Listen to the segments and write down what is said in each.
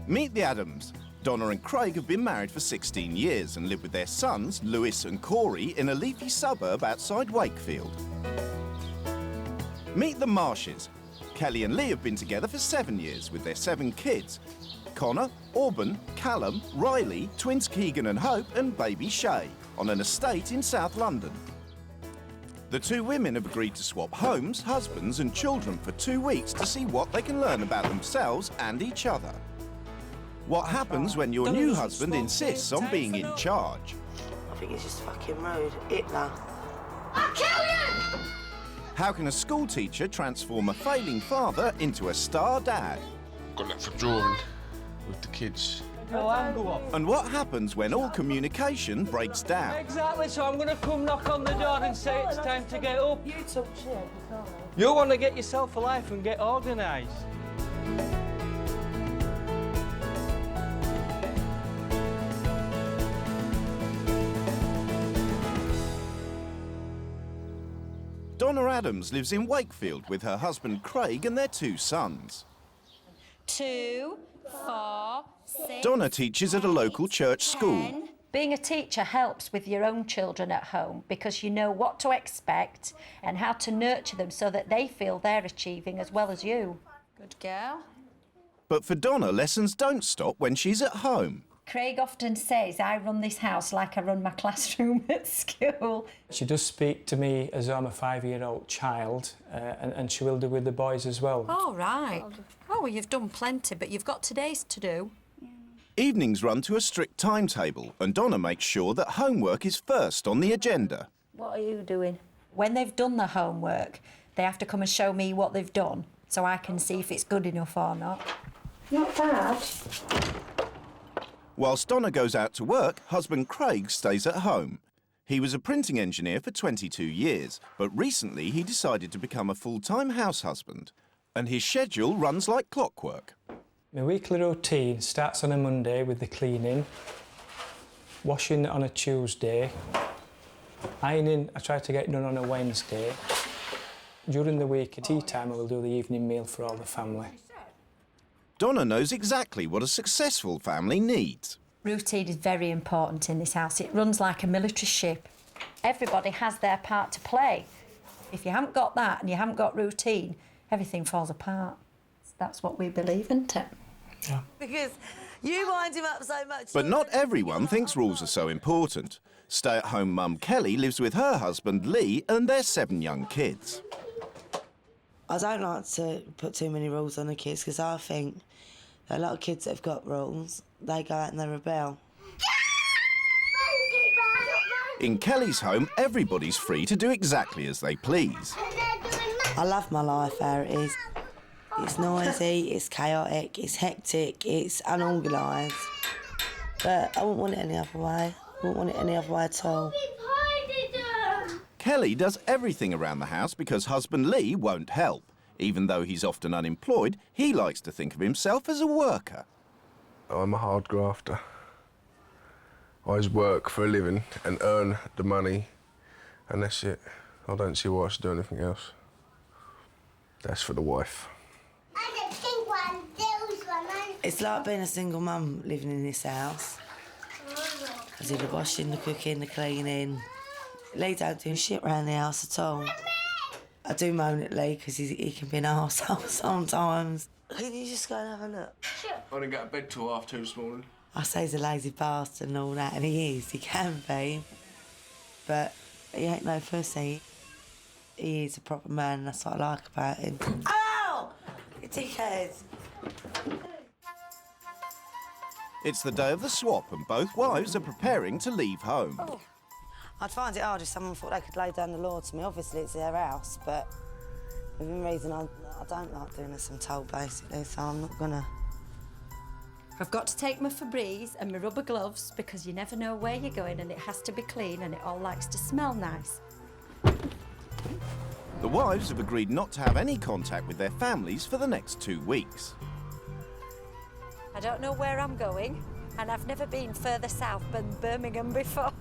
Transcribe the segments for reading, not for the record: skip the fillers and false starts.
Meet the Adams. Donna and Craig have been married for 16 years and live with their sons, Lewis and Corey, in a leafy suburb outside Wakefield. Meet the Marshes. Kelly and Lee have been together for 7 years with their 7 kids. Connor, Auburn, Callum, Riley, twins Keegan and Hope and baby Shay on an estate in South London. The 2 women have agreed to swap homes, husbands and children for 2 weeks to see what they can learn about themselves and each other. What happens when your new husband insists on being in charge? I think he's just fucking rude. Hitler. I'll kill you! How can a school teacher transform a failing father into a star dad? Got that for drawing with the kids. And what happens when all communication breaks down? Exactly, so I'm going to come knock on the door and say it's time to get up. You talk shit, You want to get yourself a life and get organised. Donna Adams lives in Wakefield with her husband Craig and their 2 sons. 2, 4, 6. Donna teaches at a local church school. Being a teacher helps with your own children at home because you know what to expect and how to nurture them so that they feel they're achieving as well as you. Good girl. But for Donna, lessons don't stop when she's at home. Craig often says I run this house like I run my classroom at school. She does speak to me as though I'm a 5-year-old child, and she will do with the boys as well. Oh, right. Oh, well, you've done plenty, but you've got today's to do. Evenings run to a strict timetable, and Donna makes sure that homework is first on the agenda. What are you doing? When they've done the homework, they have to come and show me what they've done so I can see if it's good enough or not. Not bad. Whilst Donna goes out to work, husband Craig stays at home. He was a printing engineer for 22 years, but recently he decided to become a full-time house husband, and his schedule runs like clockwork. My weekly routine starts on a Monday with the cleaning, washing on a Tuesday, ironing I try to get done on a Wednesday. During the week at tea time I will do the evening meal for all the family. Donna knows exactly what a successful family needs. Routine is very important in this house. It runs like a military ship. Everybody has their part to play. If you haven't got that and you haven't got routine, everything falls apart. That's what we believe, isn't it? Yeah. Because you wind him up so much. But not everyone thinks rules are so important. Stay-at-home mum Kelly lives with her husband Lee and their 7 young kids. I don't like to put too many rules on the kids because I think that a lot of kids that have got rules, they go out and they rebel. In Kelly's home, everybody's free to do exactly as they please. I love my life how it is. It's noisy, it's chaotic, it's hectic, it's unorganised. But I wouldn't want it any other way. I wouldn't want it any other way at all. Kelly does everything around the house because husband Lee won't help. Even though he's often unemployed, he likes to think of himself as a worker. I'm a hard grafter. I always work for a living and earn the money, and that's it. I don't see why I should do anything else. That's for the wife. It's like being a single mum living in this house. I do the washing, the cooking, the cleaning. Lee don't do shit around the house at all. I do moan at Lee because he can be an arsehole sometimes. Can you just go and have a look? I didn't get out of bed till 2:30 this morning. I say he's a lazy bastard and all that, and he is, he can be. But he ain't no pussy. He is a proper man, and that's what I like about him. Ow! You dickhead! It's the day of the swap and both wives are preparing to leave home. Oh. I'd find it hard if someone thought they could lay down the law to me. Obviously, it's their house, but within reason, I don't like doing as I'm told, basically, so I'm not gonna. I've got to take my Febreze and my rubber gloves because you never know where you're going and it has to be clean and it all likes to smell nice. The wives have agreed not to have any contact with their families for the next 2 weeks. I don't know where I'm going and I've never been further south than Birmingham before.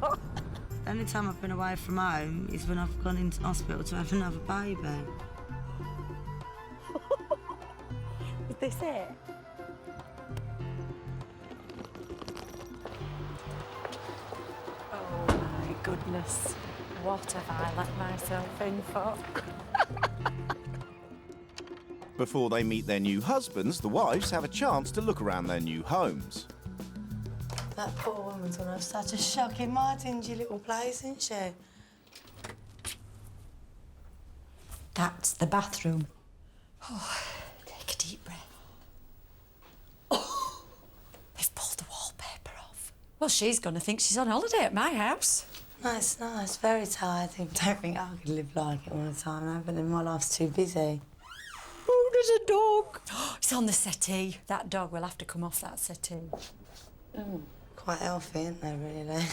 The only time I've been away from home is when I've gone into hospital to have another baby. Is this it? goodness. What have I let myself in for? Before they meet their new husbands, the wives have a chance to look around their new homes. That poor woman's gonna have such a shock in my dingy little place, isn't she? That's the bathroom. Oh, take a deep breath. Oh, they've pulled the wallpaper off. Well, she's going to think she's on holiday at my house. No, it's nice, very tidy. I don't think I could live like it all the time, no, but then my life's too busy. Oh, there's a dog. It's on the settee. That dog will have to come off that settee. Quite healthy, isn't they, really?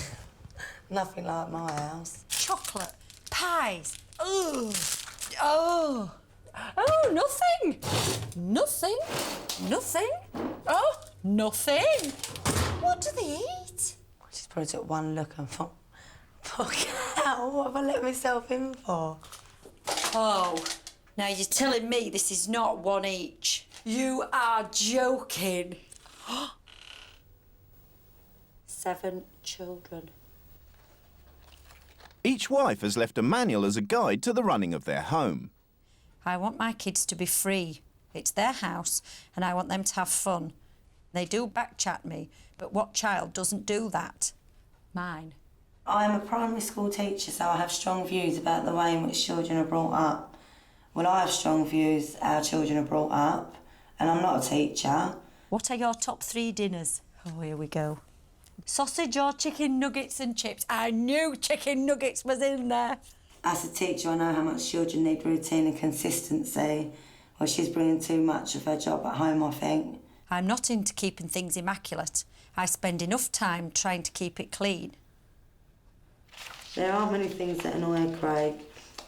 Nothing like my house. Chocolate, pies. Ugh. Oh. Oh, nothing. Nothing. Nothing. Oh, nothing. What do they eat? I just probably took one look and thought, fuck hell, what have I let myself in for? Oh, now you're telling me this is not one each. You are joking. 7 children. Each wife has left a manual as a guide to the running of their home. I want my kids to be free. It's their house and I want them to have fun. They do backchat me, but what child doesn't do that? Mine. I'm a primary school teacher, so I have strong views about the way in which children are brought up. Well, I have strong views how children are brought up, and I'm not a teacher. What are your top 3 dinners? Oh, here we go. Sausage or chicken nuggets and chips? I knew chicken nuggets was in there. As a teacher, I know how much children need routine and consistency. Well, she's bringing too much of her job at home, I think. I'm not into keeping things immaculate. I spend enough time trying to keep it clean. There are many things that annoy Craig,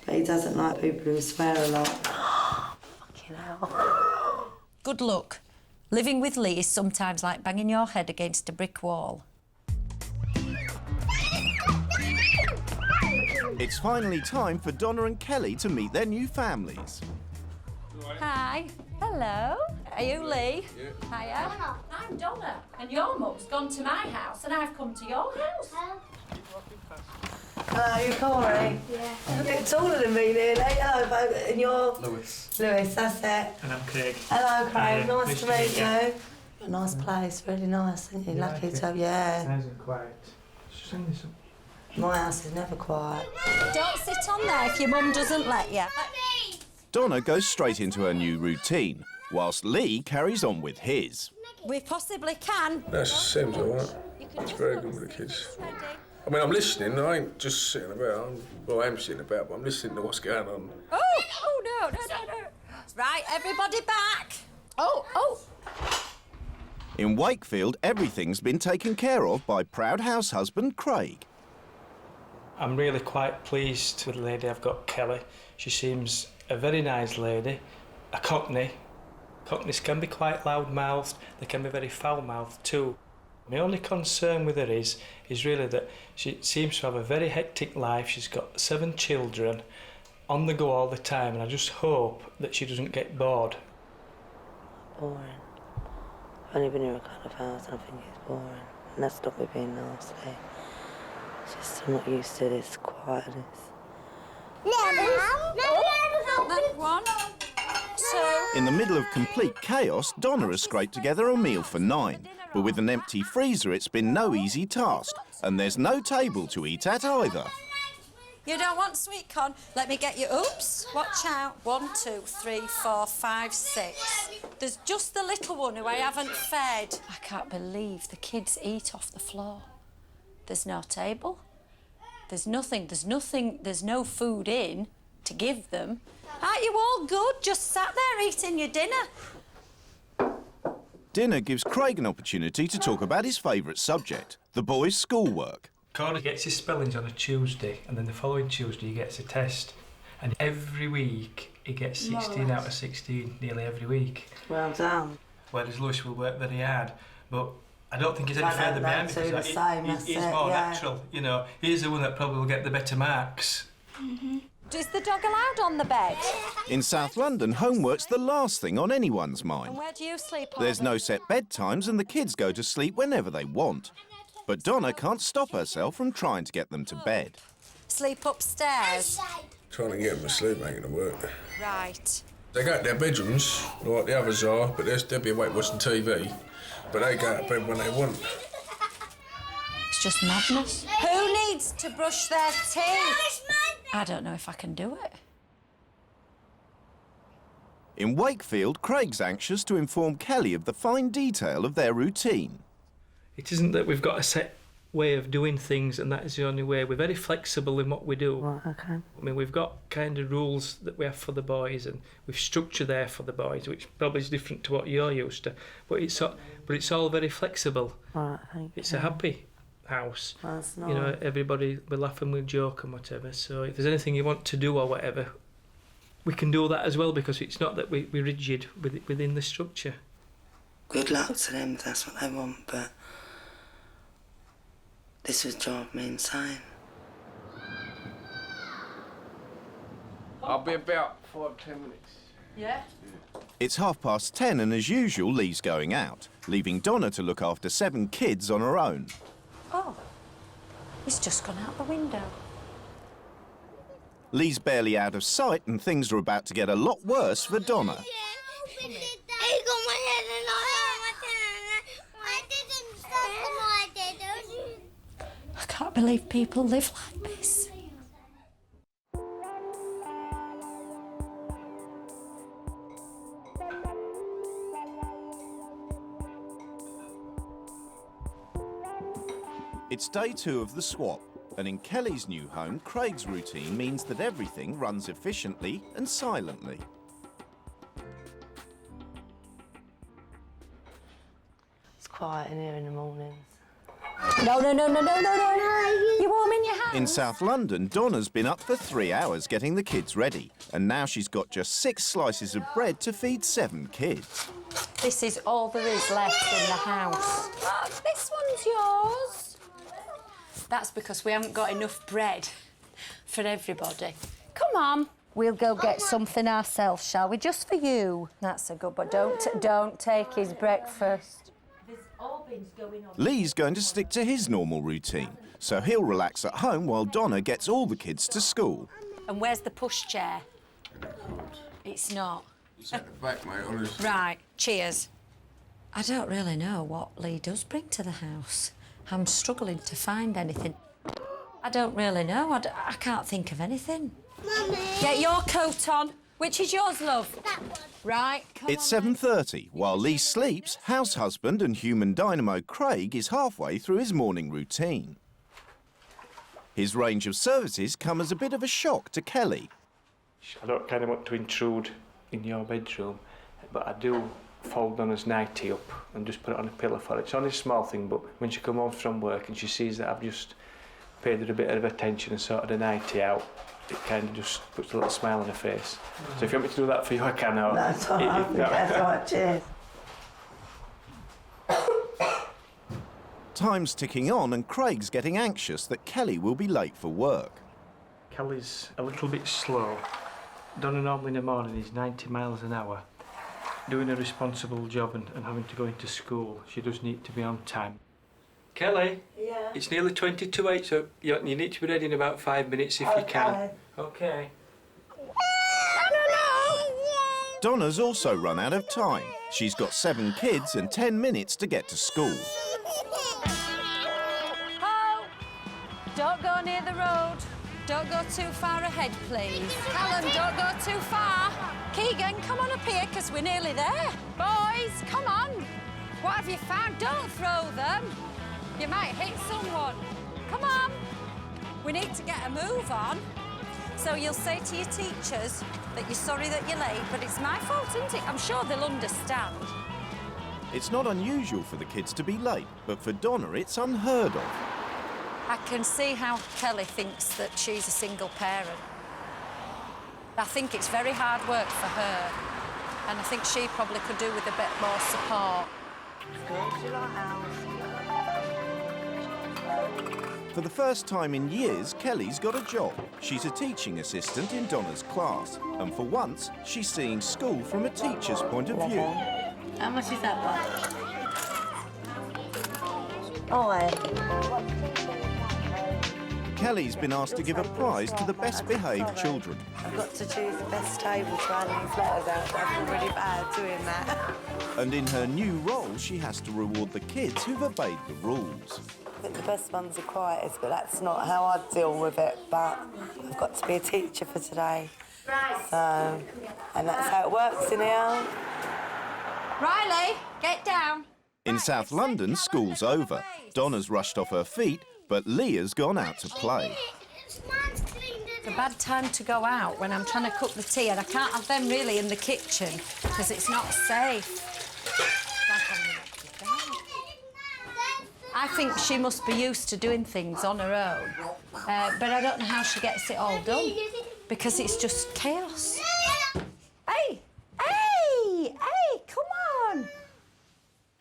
but he doesn't like people who swear a lot. Fucking hell. Good luck. Living with Lee is sometimes like banging your head against a brick wall. It's finally time for Donna and Kelly to meet their new families. Hi. Hello. Are you Lee? Yeah. Hiya. I'm Donna, and your mum's gone to my house, and I've come to your house. Hello, you're Corey? Yeah. You're a bit taller than me, nearly. Hello, babe. And you're? Lewis. Lewis, that's it. And I'm Craig. Hello, Craig. Yeah, nice to meet you. A nice place, really nice, isn't it? Lucky like to have, yeah. Nice and quiet. Just hang this up. My house is never quiet. Don't sit on there if your mum doesn't let you. Donna goes straight into her new routine, whilst Lee carries on with his. We possibly can. That seems all right. It's very good with the kids. I mean, I'm listening. I ain't just sitting about. Well, I am sitting about, but I'm listening to what's going on. Oh, no. Right, everybody back. Oh. In Wakefield, everything's been taken care of by proud house husband Craig. I'm really quite pleased with the lady I've got, Kelly. She seems a very nice lady, a Cockney. Cockneys can be quite loud-mouthed, they can be very foul-mouthed too. My only concern with her is really that she seems to have a very hectic life. She's got 7 children on the go all the time, and I just hope that she doesn't get bored. Boring. I've only been here a couple of hours and I think it's boring. And that's not me being nasty. It's just I'm not used to this quietness. That one. So. In the middle of complete chaos, Donna has scraped together a meal for 9. But with an empty freezer, it's been no easy task. And there's no table to eat at either. You don't want sweet corn? Let me get you. Oops. Watch out. 1, 2, 3, 4, 5, 6. There's just the little one who I haven't fed. I can't believe the kids eat off the floor. There's no table. There's nothing. There's no food in to give them. Aren't you all good? Just sat there eating your dinner. Dinner gives Craig an opportunity to talk about his favourite subject, the boys' schoolwork. Corey gets his spellings on a Tuesday, and then the following Tuesday he gets a test. And every week he gets 16 out of 16, nearly every week. Well done. Whereas Lewis will work very hard, but I don't think he's any further behind because he's more natural. You know, he's the one that probably will get the better marks. Is the dog allowed on the bed? In South London, homework's the last thing on anyone's And mind. where do you sleep? There's no set bedtimes and the kids go to sleep whenever they want. But Donna can't stop herself from trying to get them to bed. Sleep upstairs. Trying to get them to sleep ain't gonna work. Right. They go to their bedrooms, like the others are, but they'll be awake watching TV. But they go to bed when they want. It's just madness. Who needs to brush their teeth? I don't know if I can do it. In Wakefield, Craig's anxious to inform Kelly of the fine detail of their routine. It isn't that we've got a set way of doing things and that is the only way. We're very flexible in what we do. Right, OK. I mean, we've got kind of rules that we have for the boys and we've structure there for the boys, which probably is different to what you're used to. But it's all very flexible. Right, thank you. It's a happy house. That's nice. You know, everybody will laugh and we'll joke and whatever. So if there's anything you want to do or whatever, we can do that as well because it's not that we're rigid within the structure. Good luck to them if that's what they want, but this would drive me insane. I'll be about 5 to 10 minutes. Yeah? It's 10:30 and as usual, Lee's going out, leaving Donna to look after 7 kids on her own. Oh, he's just gone out the window. Lee's barely out of sight and things are about to get a lot worse for Donna. He got my head and I didn't stop him, I did. I can't believe people live like this. It's day 2 of the swap, and in Kelly's new home, Craig's routine means that everything runs efficiently and silently. It's quiet in here in the mornings. No. You're warming your hands. In South London, Donna's been up for 3 hours getting the kids ready, and now she's got just 6 slices of bread to feed 7 kids. This is all there is left in the house. Look, this one's yours. That's because we haven't got enough bread for everybody. Come on. We'll go get something ourselves, shall we? Just for you. That's a good, but don't take his breakfast. There's all bins going on. Lee's going to stick to his normal routine, so he'll relax at home while Donna gets all the kids to school. And where's the pushchair? It's not. It's at the back, mate, honestly. Right, cheers. I don't really know what Lee does bring to the house. I'm struggling to find anything. I don't really know. I can't think of anything. Mummy. Get your coat on. Which is yours, love? That one. Right, come It's on. 7:30. While Lee sleeps, house husband and human dynamo Craig is halfway through his morning routine. His range of services come as a bit of a shock to Kelly. I don't kind of want to intrude in your bedroom, but I do fold Donna's nightie up and just put it on a pillow for her. It's only a small thing, but when she comes home from work and she sees that I've just paid her a bit of attention and sorted the nightie out, it kind of just puts a little smile on her face. So if you want me to do that for you, I can. That's all right, that's all right, cheers. Time's ticking on and Craig's getting anxious that Kelly will be late for work. Kelly's a little bit slow. Donna normally in the morning is 90 miles an hour. Doing a responsible job and having to go into school, she does need to be on time. Kelly? Yeah? It's nearly 20 to 8, so you need to be ready in about 5 minutes if you can. Okay. Donna's also run out of time. She's got 7 kids and 10 minutes to get to school. Oh, don't go near the road. Don't go too far ahead, please. Callum, don't go too far. Keegan, come on up here, because we're nearly there. Boys, come on. What have you found? Don't throw them. You might hit someone. Come on. We need to get a move on. So you'll say to your teachers that you're sorry that you're late, but it's my fault, isn't it? I'm sure they'll understand. It's not unusual for the kids to be late, but for Donna it's unheard of. I can see how Kelly thinks that she's a single parent. I think it's very hard work for her, and I think she probably could do with a bit more support. For the first time in years, Kelly's got a job. She's a teaching assistant in Donna's class, and for once, she's seeing school from a teacher's point of view. How much is that one? Kelly's been asked to give a prize to the best behaved children. I've got to choose the best table to hand these letters out. I feel really bad doing that. And in her new role, she has to reward the kids who've obeyed the rules. I think the best ones are quietest, but that's not how I deal with it. But I've got to be a teacher for today. So, and that's how it works in here. Riley, get down. In South London, school's over. Donna's rushed off her feet, but Leah's gone out to play. It's a bad time to go out when I'm trying to cook the tea, and I can't have them really in the kitchen because it's not safe. I think she must be used to doing things on her own, but I don't know how she gets it all done because it's just chaos. Hey, come on.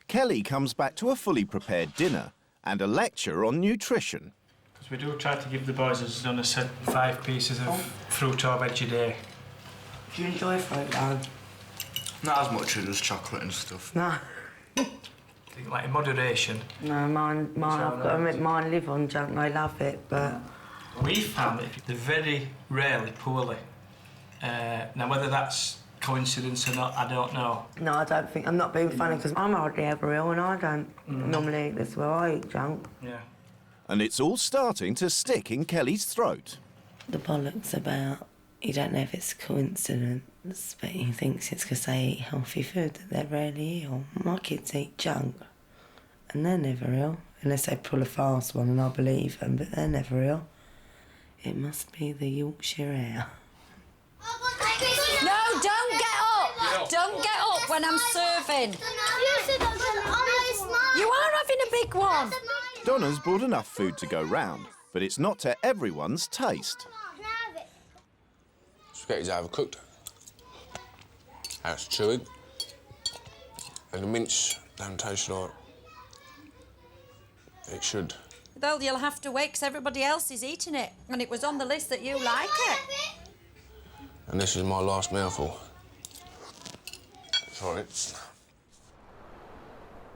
Kelly comes back to a fully prepared dinner and a lecture on nutrition. Because we do try to give the boys, as Donna said, 5 pieces of fruit or veg a day. Do you enjoy fruit, Dan? Not as much as just chocolate and stuff. No. Like in moderation. No, mine, I've got to admit, mine live on junk. I love it, but... We found that they're very rarely poorly. Now, whether that's coincidence or not, I don't know. No, I don't think... I'm not being funny, because I'm hardly ever ill, and I don't normally eat this well. I eat junk. Yeah. And it's all starting to stick in Kelly's throat. The bollocks about... You don't know if it's a coincidence, but he thinks it's because they eat healthy food that they're rarely ill. My kids eat junk, and they're never ill, unless they pull a fast one, and I believe them, but they're never ill. It must be the Yorkshire air. No, don't get up! Don't get up when I'm serving. You are having a big one. Donna's brought enough food to go round, but it's not to everyone's taste. Spaghetti's overcooked. That's chewy. And the mince don't taste like it should. Well, you'll have to wait because everybody else is eating it, and it was on the list that you like it. And this is my last mouthful. Sorry.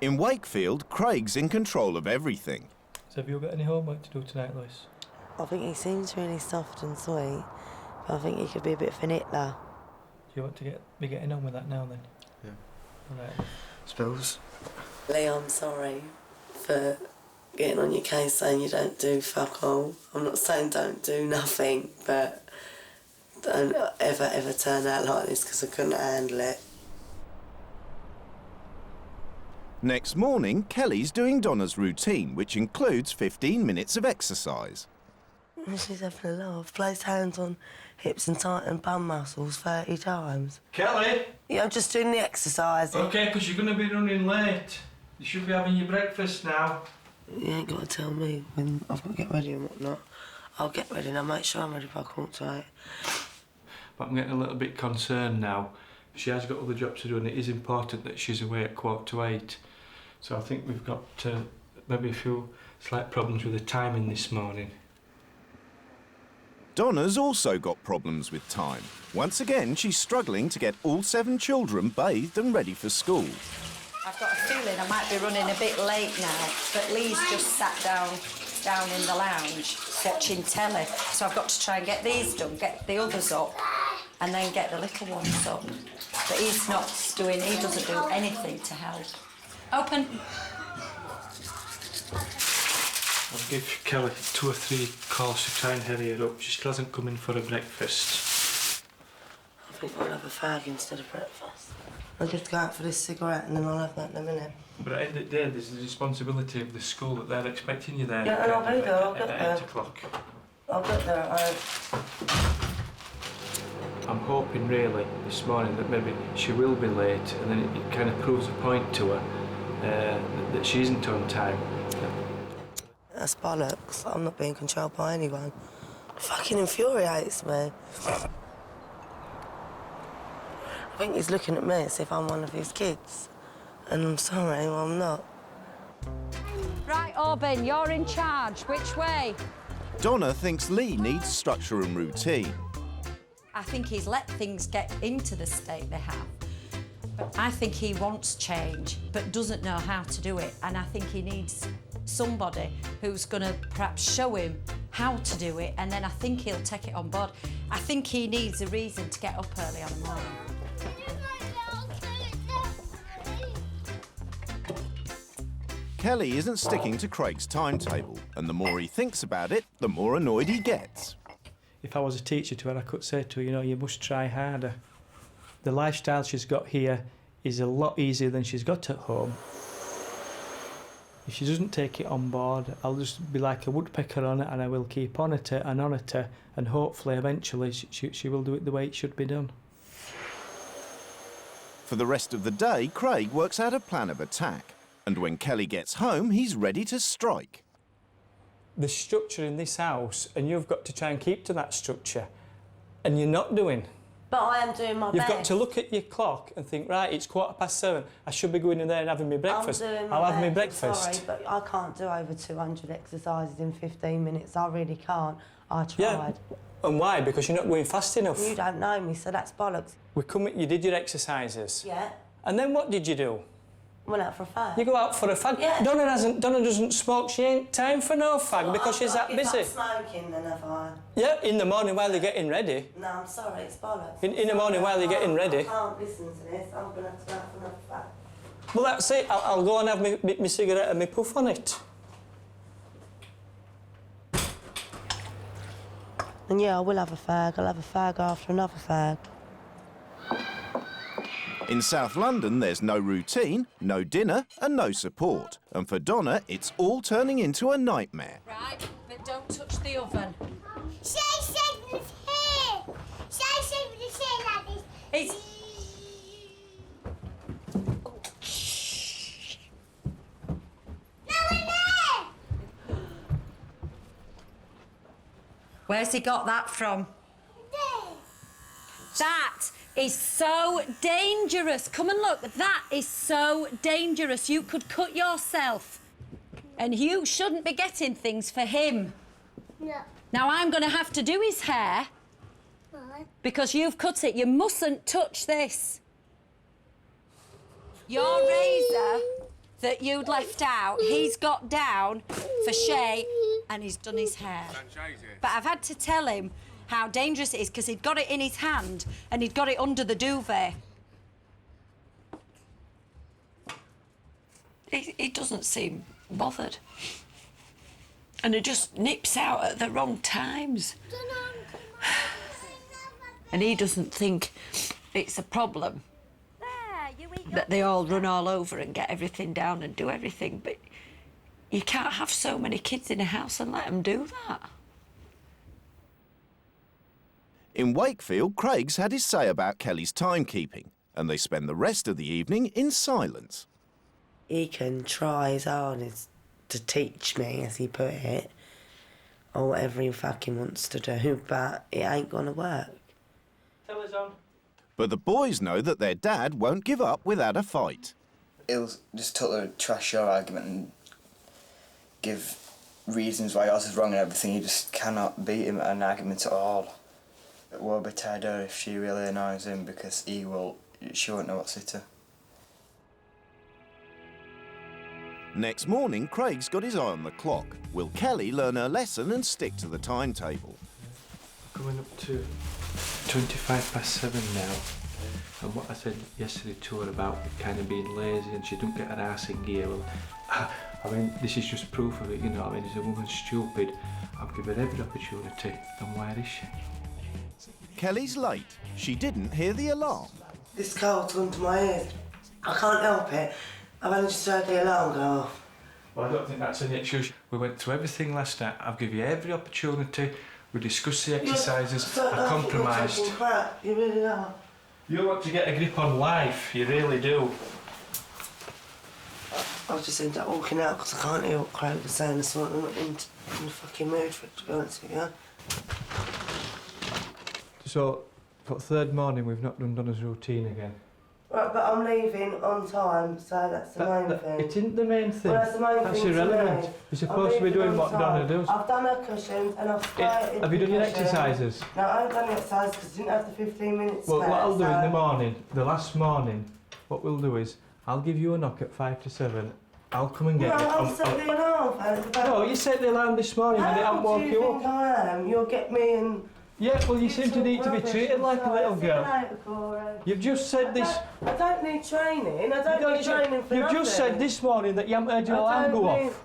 In Wakefield, Craig's in control of everything. So have you got any homework to do tonight, Lois? I think he seems really soft and sweet, but I think he could be a bit of an Hitler. Do you want to be getting on with that now, then? Yeah. All right. Spills. Lee, I'm sorry for getting on your case saying you don't do fuck all. I'm not saying don't do nothing, but don't ever turn out like this because I couldn't handle it. Next morning, Kelly's doing Donna's routine, which includes 15 minutes of exercise. She's having a laugh. Place hands on hips and tighten bum muscles 30 times. Kelly! Yeah, I'm just doing the exercise. OK, because you're going to be running late. You should be having your breakfast now. You ain't got to tell me when I've got to get ready and whatnot. I'll get ready and I'll make sure I'm ready by 8:15. But I'm getting a little bit concerned now. She has got other jobs to do, and it is important that she's away at 8:15. So I think we've got maybe a few slight problems with the timing this morning. Donna's also got problems with time. Once again, she's struggling to get all 7 children bathed and ready for school. I've got a feeling I might be running a bit late now, but Lee's just sat down in the lounge watching telly. So I've got to try and get these done, get the others up, and then get the little ones up. But he doesn't do anything to help. Open. I'll give Kelly 2 or 3 calls to try and hurry her up. She still hasn't come in for her breakfast. I think I'll have a fag instead of breakfast. I'll just go out for this cigarette and then I'll have that in a minute. But at the end of the day, there's the responsibility of the school that they're expecting you there. Yeah, and I'll be there, I'll get there. At 8 o'clock. I'll get there at 8. I'm hoping really this morning that maybe she will be late, and then it kind of proves a point to her that she isn't on time. That's bollocks. I'm not being controlled by anyone. It fucking infuriates me. I think he's looking at me as if I'm one of his kids. And I'm sorry, well, I'm not. Right, Auburn, you're in charge. Which way? Donna thinks Lee needs structure and routine. I think he's let things get into the state they have. But I think he wants change, but doesn't know how to do it. And I think he needs somebody who's going to perhaps show him how to do it, and then I think he'll take it on board. I think he needs a reason to get up early on the morning. Kelly isn't sticking to Craig's timetable, and the more he thinks about it, the more annoyed he gets. If I was a teacher to her, I could say to her, you know, you must try harder. The lifestyle she's got here is a lot easier than she's got at home. If she doesn't take it on board, I'll just be like a woodpecker on it, and I will keep on at her and on at her, and hopefully eventually she will do it the way it should be done. For the rest of the day, Craig works out a plan of attack. And when Kelly gets home, he's ready to strike. The structure in this house, and you've got to try and keep to that structure, and you're not doing. But I am doing my best. You've got to look at your clock and think, right, it's 7:15. I should be going in there and having my breakfast. I'll have my breakfast. Sorry, but I can't do over 200 exercises in 15 minutes. I really can't. I tried. Yeah. And why? Because you're not going fast enough. You don't know me, so that's bollocks. You did your exercises. Yeah. And then what did you do? Went out for a fag. You go out for a fag? Yeah. Donna doesn't smoke. She ain't time for no fag because she's that busy. I've smoking, then have I? Yeah, in the morning while they're getting ready. No, I'm sorry, it's bollocks. In the morning while they're getting ready. I can't listen to this. I'm going to have to go out for another fag. Well, that's it. I'll go and have my cigarette and my puff on it. And yeah, I will have a fag. I'll have a fag after another fag. In South London, there's no routine, no dinner and no support. And for Donna, it's all turning into a nightmare. Right, but don't touch the oven. Shay said it's here. Shay said it's here like this. It's... No, in there. Where's he got that from? That is so dangerous. Come and look. That is so dangerous. You could cut yourself. And you shouldn't be getting things for him. No. Now I'm going to have to do his hair. Why? Because you've cut it. You mustn't touch this. Your razor that you'd left out, he's got down for Shay and he's done his hair. But I've had to tell him how dangerous it is because he'd got it in his hand and he'd got it under the duvet. He doesn't seem bothered. And he just nips out at the wrong times. And he doesn't think it's a problem that they all run all over and get everything down and do everything, but you can't have so many kids in a house and let them do that. In Wakefield, Craig's had his say about Kelly's timekeeping, and they spend the rest of the evening in silence. He can try his hardest to teach me, as he put it, or whatever he fucking wants to do, but it ain't gonna work. Tell us on. But the boys know that their dad won't give up without a fight. He'll just totally trash your argument and give reasons why yours is wrong and everything. You just cannot beat him at an argument at all. It will be tired out if she really annoys him because she won't know what to do. Next morning, Craig's got his eye on the clock. Will Kelly learn her lesson and stick to the timetable? Going up to 7:25 now. And what I said yesterday to her about kind of being lazy and she don't get her arse in gear, well, I mean, this is just proof of it, you know. I mean, is a woman stupid? I'll give her every opportunity. And where is she? Kelly's late. She didn't hear the alarm. This cold's gone to my ears. I can't help it. I've only just heard the alarm go off. Well, I don't think that's an excuse. We went through everything last night. I've given you every opportunity. We discussed the exercises. I compromised. You're crap. You really are. You want to get a grip on life. You really do. I'll just end up walking out because I can't hear what Craig was saying this morning. I'm not in the fucking mood for it, to be honest with you. So, for the third morning, we've not done Donna's routine again. Right, but I'm leaving on time, so that's the main thing. It isn't the main thing. Well, that's the main That's thing irrelevant. to me. You're supposed to be doing what Donna does. I've done her cushions and I've started. Have you done your exercises? No, I haven't done the exercises because I didn't have the 15 minutes. Well, spare, what I'll do in the so- morning, the last morning, what we'll do is I'll give you a knock at 5 to 7 I'll come and get you. I'll set the alarm. No, you set the alarm this morning and it hasn't woke you up. How do you think I am? You'll get me and... Yeah, well, you seem to need to be treated like a little girl. You've just said this... I don't need training. I don't need training for You've nothing. just said this morning that you haven't heard your alarm go off.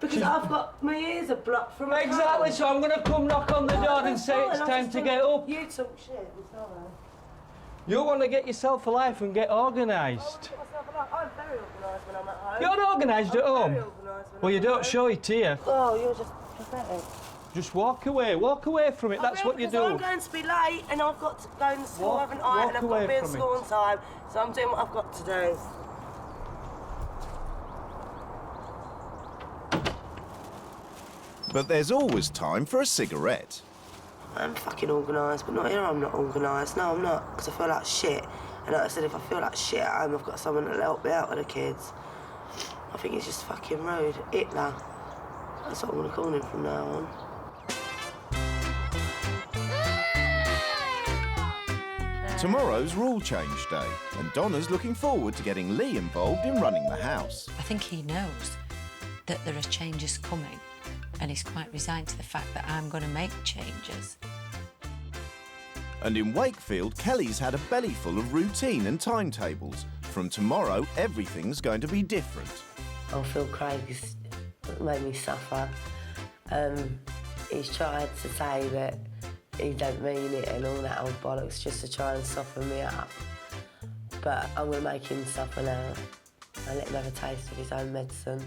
Because I've got... My ears are blocked from... Exactly, so I'm going to come knock on the door and say it's time to get up. You talk shit, I'm sorry. You want to get yourself a life and get organised. I'm very organised when I'm at home. You're organised at home? Well, you don't show it here. Oh, you're just pathetic. Just walk away from it, that's what you do. I'm going to be late and I've got to go to school, haven't I? And I've got to be in school on time, so I'm doing what I've got to do. But there's always time for a cigarette. I'm fucking organised, but not here I'm not organised. No, I'm not, because I feel like shit. And like I said, if I feel like shit at home, I've got someone that'll help me out with the kids. I think it's just fucking rude. Hitler. That's what I'm going to call him from now on. Tomorrow's rule change day, and Donna's looking forward to getting Lee involved in running the house. I think he knows that there are changes coming, and he's quite resigned to the fact that I'm going to make changes. And in Wakefield, Kelly's had a belly full of routine and timetables. From tomorrow, everything's going to be different. I feel Craig's made me suffer. He's tried to say that he don't mean it and all that old bollocks just to try and soften me up. But I'm going to make him suffer now and let him have a taste of his own medicine.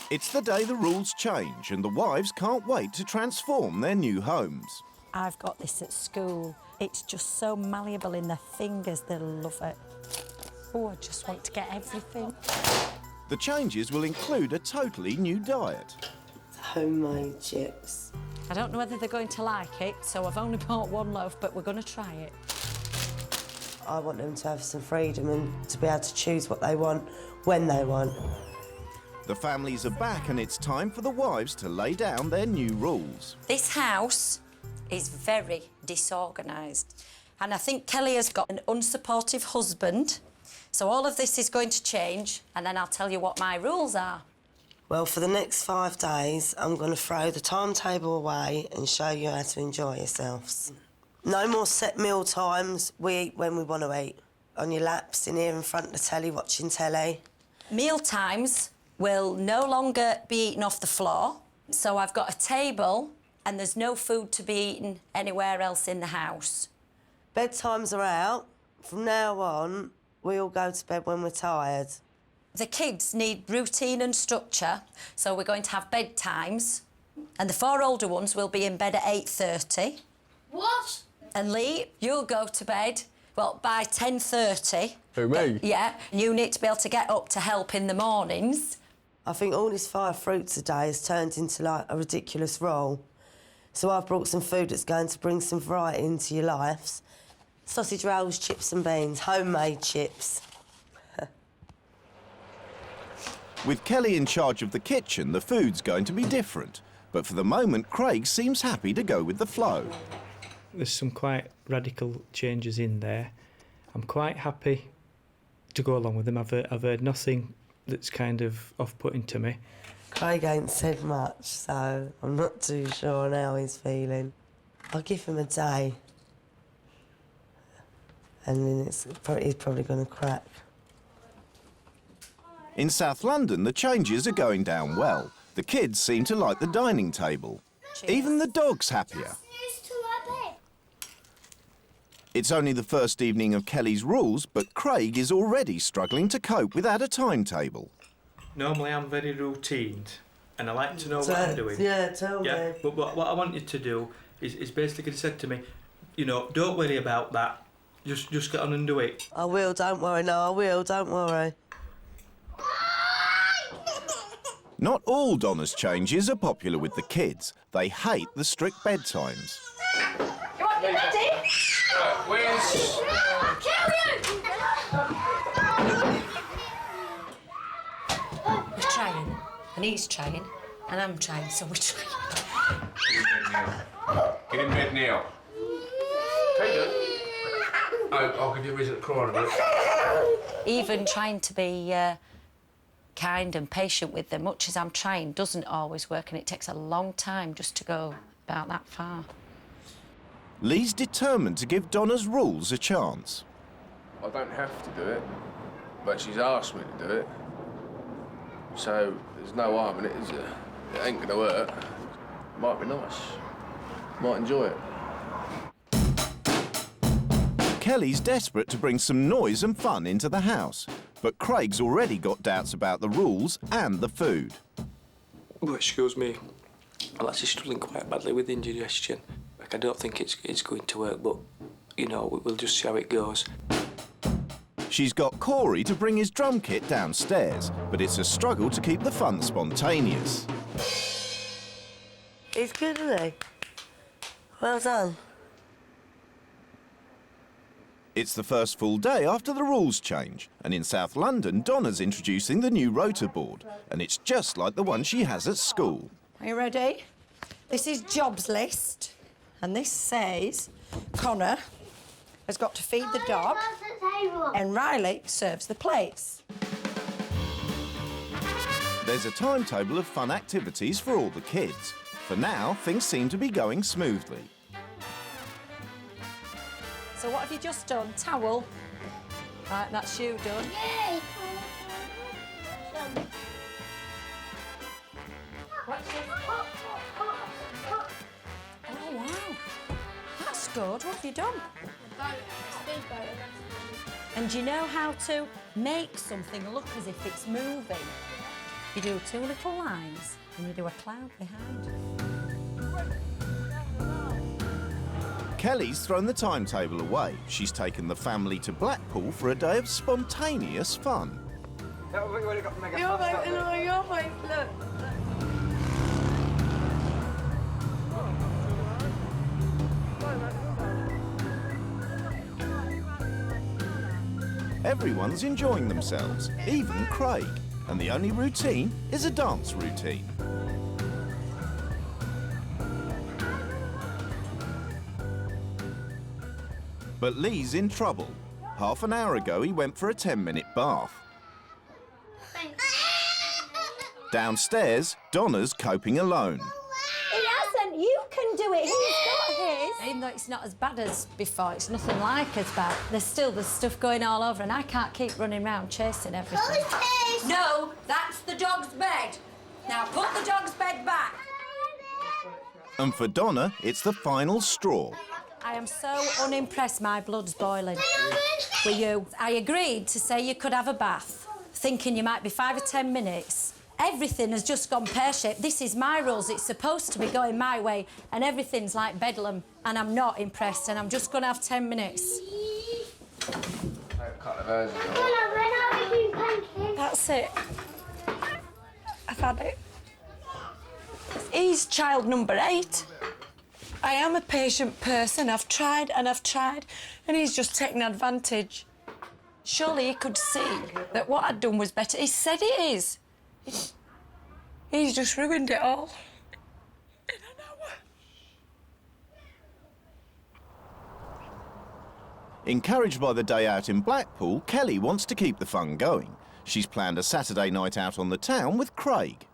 It's the day the rules change and the wives can't wait to transform their new homes. I've got this at school. It's just so malleable in their fingers, they'll love it. Oh, I just want to get everything. The changes will include a totally new diet. Homemade chips. I don't know whether they're going to like it, so I've only bought one loaf, but we're going to try it. I want them to have some freedom and to be able to choose what they want, when they want. The families are back and it's time for the wives to lay down their new rules. This house is very disorganised. And I think Kelly has got an unsupportive husband. So all of this is going to change, and then I'll tell you what my rules are. Well, for the next 5 days, I'm going to throw the timetable away and show you how to enjoy yourselves. No more set meal times. We eat when we want to eat. On your laps, in here in front of the telly, watching telly. Meal times will no longer be eaten off the floor. So I've got a table and there's no food to be eaten anywhere else in the house. Bedtimes are out. From now on, we all go to bed when we're tired. The kids need routine and structure, so we're going to have bedtimes. And the 4 older ones will be in bed at 8:30. What? And Lee, you'll go to bed, well, by 10:30. Who, me? Yeah. You need to be able to get up to help in the mornings. I think all this 5 fruits a day has turned into, like, a ridiculous rule. So I've brought some food that's going to bring some variety into your lives. Sausage rolls, chips and beans, homemade chips. With Kelly in charge of the kitchen, the food's going to be different. But for the moment, Craig seems happy to go with the flow. There's some quite radical changes in there. I'm quite happy to go along with them. I've heard nothing that's kind of off-putting to me. Craig ain't said much, so I'm not too sure on how he's feeling. I'll give him a day. And then he's probably going to crack. In South London, the changes are going down well. The kids seem to like the dining table. Even the dog's happier. It's only the first evening of Kelly's rules, but Craig is already struggling to cope without a timetable. Normally I'm very routined and I like to know what I'm doing. Yeah, tell me. But what I want you to do is basically said to me, you know, don't worry about that. Just get on and do it. I will, don't worry. No, I will, don't worry. Not all Donna's changes are popular with the kids. They hate the strict bedtimes. You want me ready? Where's... I'll kill you! We're trying, and he's trying, and I'm trying, so we're trying. Get in bed now. Take it. I'll give you a reason to cry in a minute. Even trying to be kind and patient with them, much as I'm trying, doesn't always work, and it takes a long time just to go about that far. Lee's determined to give Donna's rules a chance. I don't have to do it, but she's asked me to do it. So there's no harm in it, is there? It ain't gonna hurt. Might be nice. Might enjoy it. Kelly's desperate to bring some noise and fun into the house, but Craig's already got doubts about the rules and the food. Oh, excuse me. I'm actually struggling quite badly with indigestion. Like, I don't think it's going to work, but, you know, we'll just see how it goes. She's got Corey to bring his drum kit downstairs, but it's a struggle to keep the fun spontaneous. He's good, isn't he? Well done. It's the first full day after the rules change, and in South London, Donna's introducing the new rotor board, and it's just like the one she has at school. Are you ready? This is jobs list, and this says Connor has got to feed the dog, and Riley serves the plates. There's a timetable of fun activities for all the kids. For now, things seem to be going smoothly. So what have you just done? Towel. Right, that's you done. Yay! Oh, wow. That's good. What have you done? And do you know how to make something look as if it's moving? You do 2 little lines and you do a cloud behind. Kelly's thrown the timetable away. She's taken the family to Blackpool for a day of spontaneous fun. Your face, look. Everyone's enjoying themselves, even Craig. And the only routine is a dance routine. But Lee's in trouble. Half an hour ago, he went for a 10-minute bath. Downstairs, Donna's coping alone. He hasn't. You can do it. He's got his. Even though it's not as bad as before, it's nothing like as bad. There's stuff going all over, and I can't keep running around chasing everything. No, that's the dog's bed. Now put the dog's bed back. And for Donna, it's the final straw. I am so unimpressed, my blood's boiling. With you. I agreed to say you could have a bath, thinking you might be 5 or 10 minutes. Everything has just gone pear-shaped. This is my rules. It's supposed to be going my way, and everything's like bedlam, and I'm not impressed, and I'm just going to have 10 minutes. That's it. I've had it. He's child number 8. I am a patient person. I've tried and I've tried, and he's just taken advantage. Surely he could see that what I'd done was better. He said it is. He's just ruined it all in an hour. Encouraged by the day out in Blackpool, Kelly wants to keep the fun going. She's planned a Saturday night out on the town with Craig.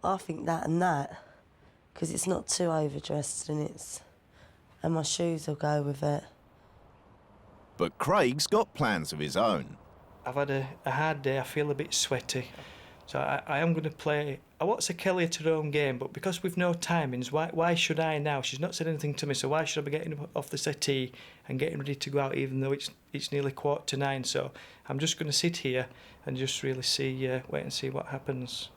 I think that and that, because it's not too overdressed and my shoes will go with it. But Craig's got plans of his own. I've had a hard day. I feel a bit sweaty. So I am going to play... I want to say Kelly at her own game, but because we've no timings, why should I now? She's not said anything to me, so why should I be getting off the settee and getting ready to go out, even though it's nearly 9:15? So I'm just going to sit here and just really wait and see what happens.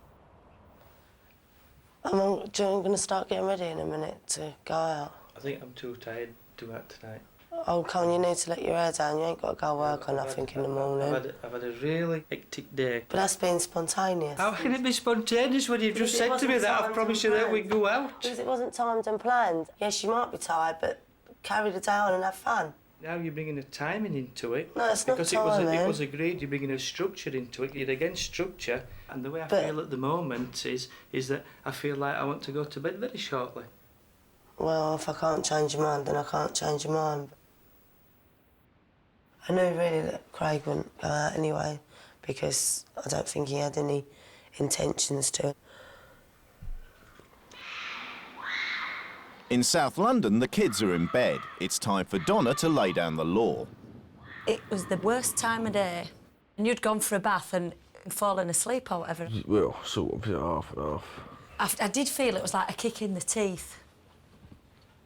I'm going to start getting ready in a minute to go out. I think I'm too tired to go out tonight. Oh, come on, you need to let your hair down. You ain't got to go work or nothing in the morning. I've had a really hectic day. But that's being spontaneous. How can it be spontaneous when you've just said to me that I've promised you that we'd go out? Because it wasn't timed and planned. Yes, you might be tired, but carry the day on and have fun. Now you're bringing a timing into it. No, it's not because timing. it was agreed you're bringing a structure into it. You're against structure. And the way I feel at the moment is that I feel like I want to go to bed very shortly. Well, if I can't change your mind, then I can't change your mind. I knew really that Craig wouldn't go out anyway, because I don't think he had any intentions to. In South London, the kids are in bed. It's time for Donna to lay down the law. It was the worst time of day. And you'd gone for a bath and fallen asleep or whatever. Well, sort of, half and half. I did feel it was like a kick in the teeth.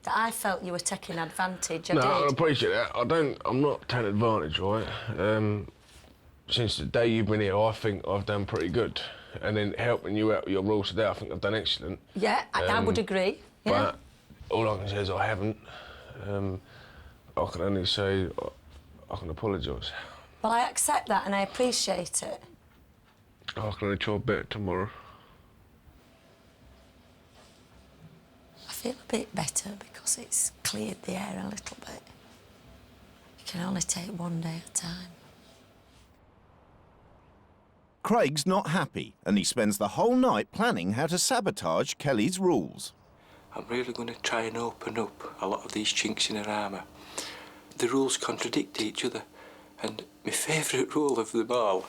That I felt you were taking advantage. I No, did. I appreciate that. I'm not taking advantage, right? Since the day you've been here, I think I've done pretty good. And then helping you out with your rules today, I think I've done excellent. Yeah, I would agree. Yeah. But all I can say is I haven't. I can only say I can apologise. Well, I accept that and I appreciate it. I can only try better tomorrow. I feel a bit better because it's cleared the air a little bit. You can only take one day at a time. Craig's not happy, and he spends the whole night planning how to sabotage Kelly's rules. I'm really going to try and open up a lot of these chinks in her armour. The rules contradict each other, and my favourite rule of them all,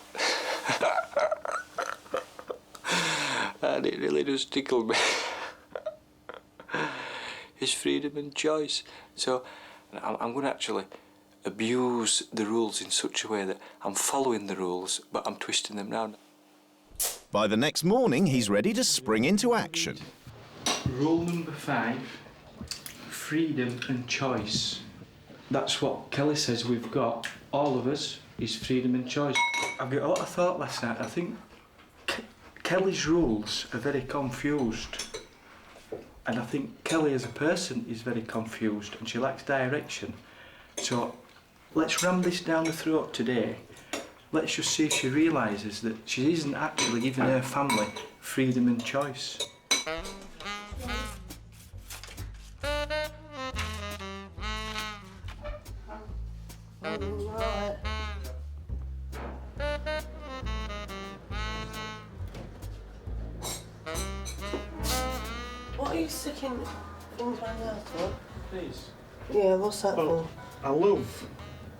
and it really does tickle me, is freedom and choice. So I'm going to actually abuse the rules in such a way that I'm following the rules, but I'm twisting them round. By the next morning, he's ready to spring into action. Rule number 5, freedom and choice. That's what Kelly says we've got, all of us, is freedom and choice. I've got a lot of thought last night. I think Kelly's rules are very confused. And I think Kelly as a person is very confused and she lacks direction. So let's ram this down the throat today. Let's just see if she realises that she isn't actually giving her family freedom and choice. What are you sticking things around the house for? Please. Yeah, what's that Well, I love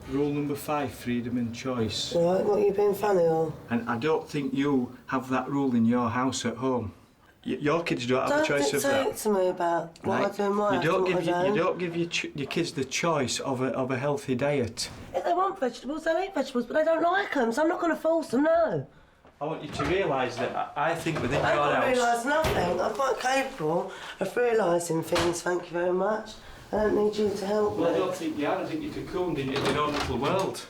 rule number 5, freedom and choice. for? Right, what, you being funny or? And I don't think you have that rule in your house at home. Your kids don't have a choice of that. Don't say to me about what I do in my house. You don't give your kids the choice of a healthy diet. If they want vegetables, they'll eat vegetables, but they don't like them, so I'm not going to force them, no. I want you to realise that I think within your I don't house... realise nothing. I'm quite capable of realising things, thank you very much. I don't need you to help me. Well, I don't think you are. I think you're cocooned in your own little world.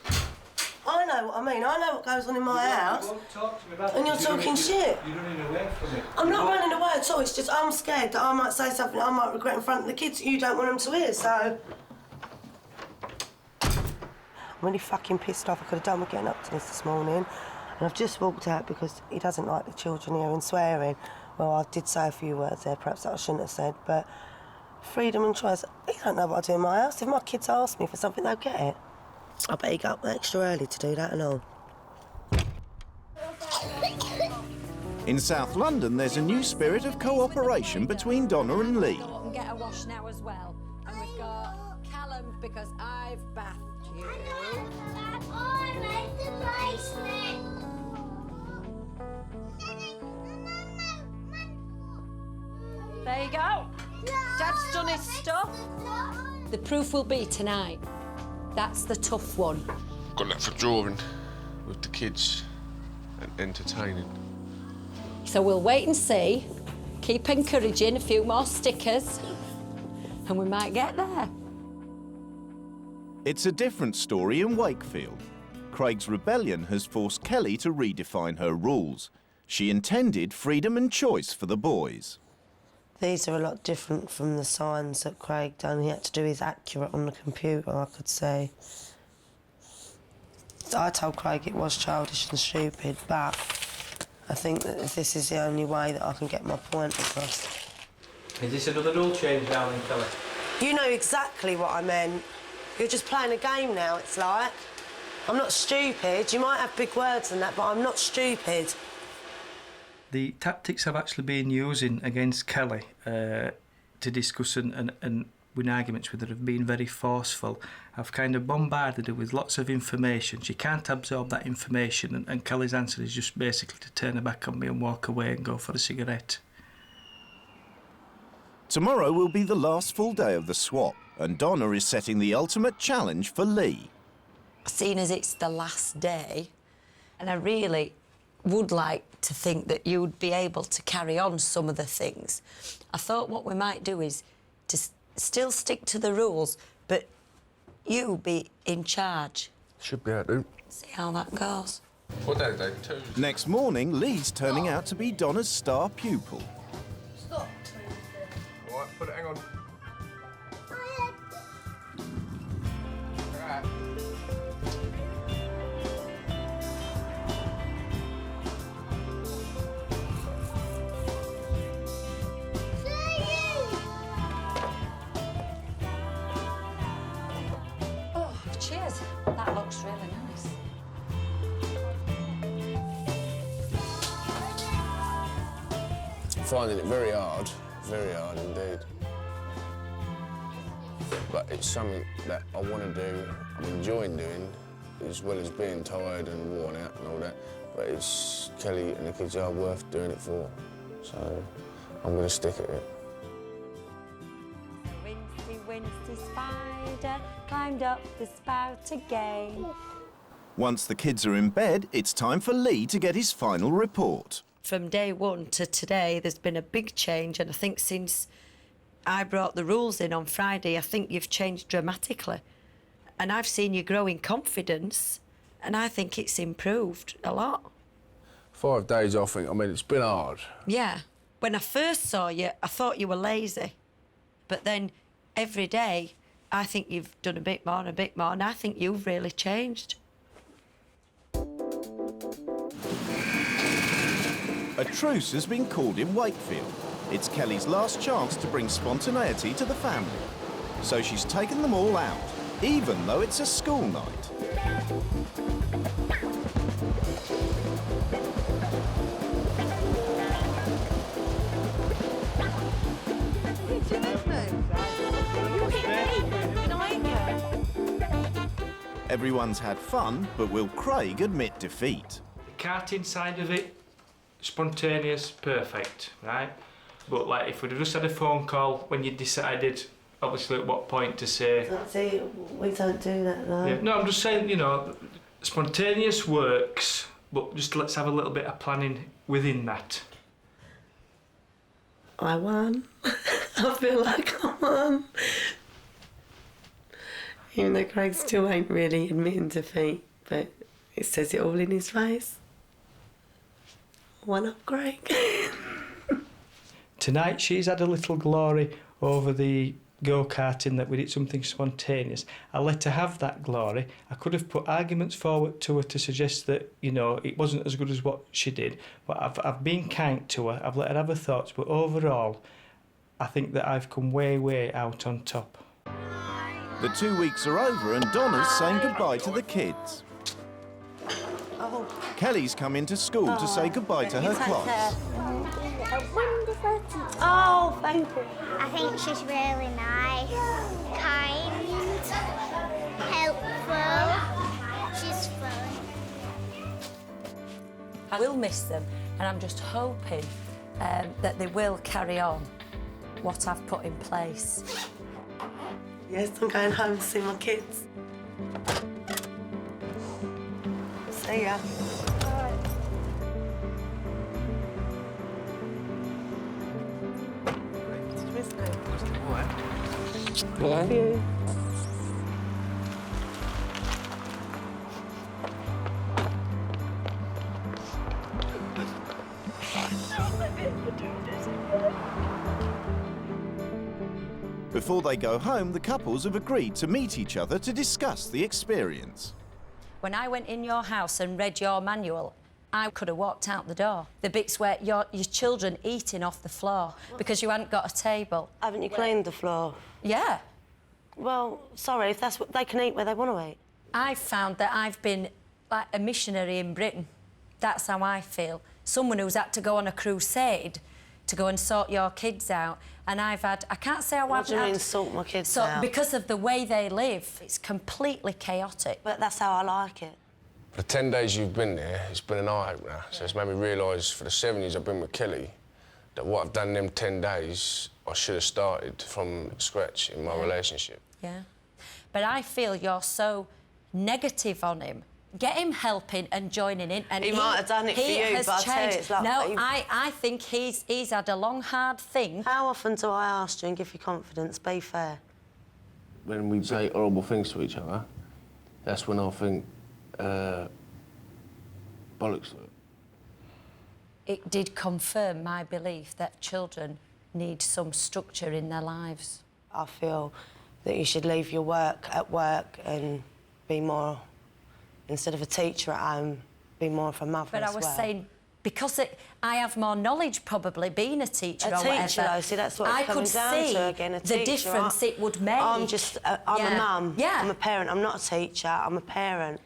I know what I mean. I know what goes on in my house. You won't talk to me about And it. you're talking shit. You're running away from it. I'm not running away at all. It's just I'm scared that I might say something I might regret in front of the kids that you don't want them to hear, so... I'm really fucking pissed off. I could have done with getting up to this morning. And I've just walked out because he doesn't like the children hearing swearing. Well, I did say a few words there, perhaps that I shouldn't have said, but freedom and choice, he don't know what I do in my house. If my kids ask me for something, they'll get it. I bet he got up extra early to do that and all. In South London, there's a new spirit of cooperation between Donna and Lee. Go up and get a wash now as well. And we've got Callum, because I've bathed you. I made the bracelet. There you go. Dad's done his stuff. The proof will be tonight. That's the tough one. Got that for drawing with the kids and entertaining. So we'll wait and see. Keep encouraging, a few more stickers, and we might get there. It's a different story in Wakefield. Craig's rebellion has forced Kelly to redefine her rules. She intended freedom and choice for the boys. These are a lot different from the signs that Craig done. He had to do his accurate on the computer, I could say. I told Craig it was childish and stupid, but I think that this is the only way that I can get my point across. Is this another rule change now then, Kelly? You know exactly what I meant. You're just playing a game now, it's like. I'm not stupid. You might have big words and that, but I'm not stupid. The tactics I've actually been using against Kelly to discuss and with arguments with her, have been very forceful. I've kind of bombarded her with lots of information. She can't absorb that information, and Kelly's answer is just basically to turn her back on me and walk away and go for a cigarette. Tomorrow will be the last full day of the swap, and Donna is setting the ultimate challenge for Lee. Seeing as it's the last day, and I really would like to think that you'd be able to carry on some of the things, I thought what we might do is to still stick to the rules, but you be in charge. Should be able to. See how that goes. What day is it? Tuesday. Next morning, Lee's turning out to be Donna's star pupil. Stop. All right, put it, hang on. Right. Oh, cheers. That looks really nice. Finding it very hard indeed. But it's something that I want to do, I'm enjoying doing, as well as being tired and worn out and all that. But it's Kelly and the kids are worth doing it for, so I'm going to stick at it. Wincy spider climbed up the spout again. Once the kids are in bed, it's time for Lee to get his final report. From day one to today, there's been a big change, and I think since I brought the rules in on Friday, I think you've changed dramatically. And I've seen you grow in confidence, and I think it's improved a lot. 5 days off, I mean, it's been hard. Yeah. When I first saw you, I thought you were lazy. But then every day, I think you've done a bit more and a bit more, and I think you've really changed. A truce has been called in Wakefield. It's Kelly's last chance to bring spontaneity to the family. So she's taken them all out, even though it's a school night. Everyone's had fun, but will Craig admit defeat? The karting side of it, spontaneous, perfect, right? But like, if we'd have just had a phone call when you decided, obviously at what point to say... See, we don't do that, though. Yeah, no, I'm just saying, you know, spontaneous works, but just let's have a little bit of planning within that. I won. I feel like I won. Even though Craig still ain't really admitting defeat, but it says it all in his face. One up, Craig. Tonight she's had a little glory over the go-karting, that we did something spontaneous. I let her have that glory. I could have put arguments forward to her to suggest that, you know, it wasn't as good as what she did, but I've been kind to her, I've let her have her thoughts, but overall, I think that I've come way, way out on top. The 2 weeks are over and Donna's saying goodbye to the kids. Oh. Kelly's come into school to say goodbye to her class. A wonderful teacher. Oh, thank you. I think she's really nice, kind, helpful. She's fun. I will miss them, and I'm just hoping that they will carry on what I've put in place. Yes, I'm going home to see my kids. See ya. Yeah. Before they go home, the couples have agreed to meet each other to discuss the experience. When I went in your house and read your manual, I could have walked out the door. The bits where your children eating off the floor because you hadn't got a table. Haven't you cleaned the floor? Yeah. Well, sorry, if that's what they can eat where they want to eat. I've found that I've been like a missionary in Britain. That's how I feel. Someone who's had to go on a crusade to go and sort your kids out. And I can't say I What haven't do you mean, had... sort my kids out? Because of the way they live, it's completely chaotic. But that's how I like it. For the 10 days you've been there, it's been an eye-opener. So it's made me realise, for the 7 years I've been with Kelly, that what I've done in them 10 days, I should have started from scratch in my relationship. Yeah. But I feel you're so negative on him. Get him helping and joining in. And he might have done it for you, but I tell you, it's like... No, I think he's had a long, hard thing. How often do I ask you and give you confidence? Be fair. When we say horrible things to each other, that's when I think, bollocks to it. It did confirm my belief that children need some structure in their lives. I feel that you should leave your work at work and be more, instead of a teacher at home, be more of a mother But as I was well. saying, because I have more knowledge probably being a teacher or whatever. A teacher, though, see, that's what it's coming down to again, a teacher. the difference it would make. I'm just, I'm a mum, Yeah. I'm a parent, I'm not a teacher, I'm a parent.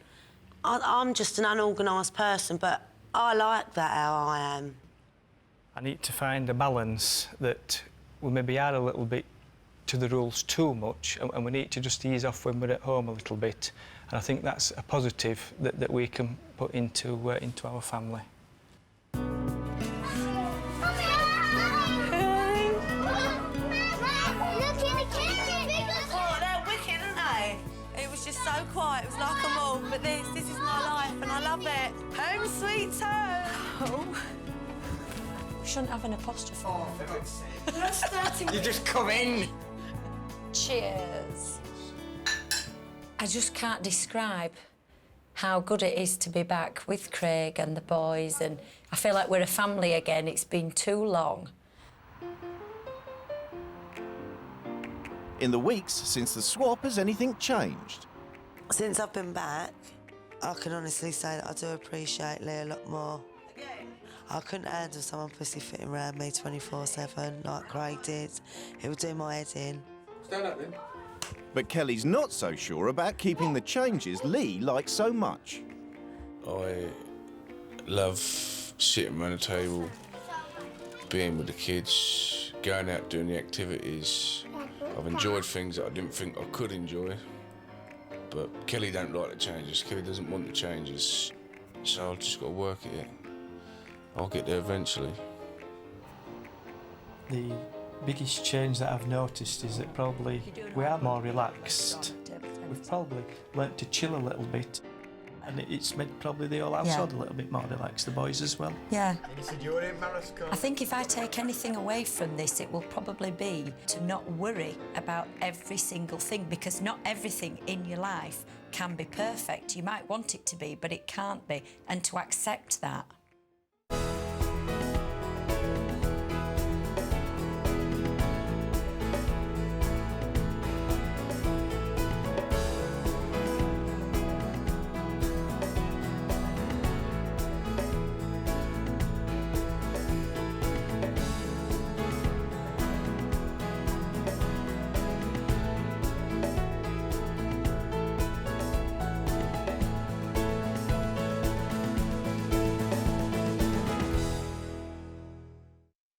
I'm just an unorganised person, but I like that how I am. I need to find a balance that we maybe are a little bit to the rules too much, and we need to just ease off when we're at home a little bit. And I think that's a positive that we can put into our family. Oh, they're wicked, aren't they? It was just so quiet, it was like a mall, but this is my life and I love it. Home sweet home. Oh. Shouldn't have an apostrophe. Oh, That's starting. You just come in. Cheers. I just can't describe how good it is to be back with Craig and the boys, and I feel like we're a family again. It's been too long. In the weeks since the swap, has anything changed? Since I've been back, I can honestly say that I do appreciate Lee a lot more. I couldn't handle someone pussyfooting around me 24/7 like Craig did. It would do my head in. Stand up then. But Kelly's not so sure about keeping the changes Lee likes so much. I love sitting around the table, being with the kids, going out doing the activities. I've enjoyed things that I didn't think I could enjoy. But Kelly don't like the changes. Kelly doesn't want the changes. So I've just got to work at it. I'll get there eventually. The biggest change that I've noticed is that probably we are more relaxed. We've probably learnt to chill a little bit, and it's made probably the whole household a little bit more relaxed, the boys as well. Yeah. I think if I take anything away from this, it will probably be to not worry about every single thing, because not everything in your life can be perfect. You might want it to be, but it can't be, and to accept that.